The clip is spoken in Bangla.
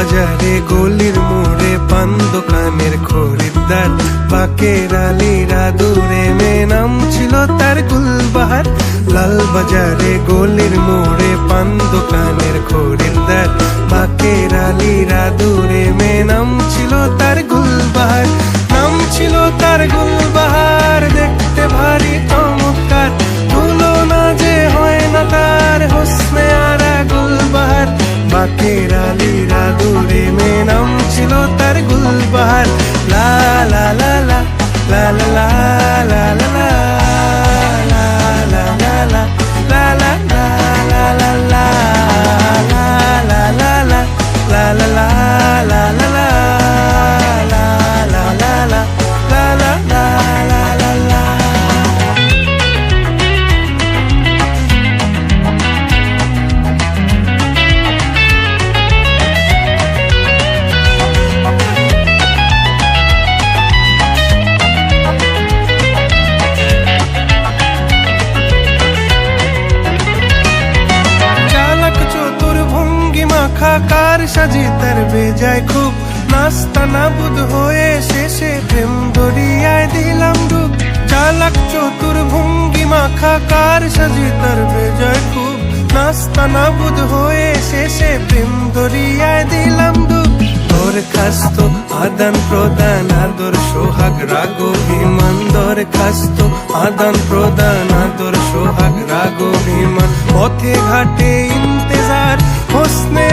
বাজারে গলির মোড়ে পান দোকানের খরিদ্দার, বাকের আলীরা দূরে মে নাম ছিল তার গুলবাহার। লাল বাজারে গলির মোড়ে পান দোকানের খরিদ্দার, বাকের আলীরা দূরে মে নাম ছিল তার গুলবাহার। নাম ছিল তার গুলবাহার, দেখতে ভারী চমৎকার, তুলনা যে হয় না তার হোসনে আরা গুলবাহার। বাকের আলীরা দূরে মে নাম ছিল তার গুলবাহার। লা লা লা লা লা লা লা লা লা কার সাজি তার বেজায় খুব, নাস্তা নাবুদ হয়ে শেষে প্রেম দরিয়ায় দিলাম ডুব। চালাক চতুর ভঙ্গি মাখা কার সাজি তার বেজায় খুব, নাস্তা নাবুদ হয়ে শেষে প্রেম দরিয়ায় দিলাম ডুব। দরখাস্ত আদান প্রদান আদর সোহাগ রাগ অভিমান, দরখাস্ত আদান প্রদান আদর সোহাগ রাগ অভিমান। পথে ঘাটে ইন্তেজার হোসনে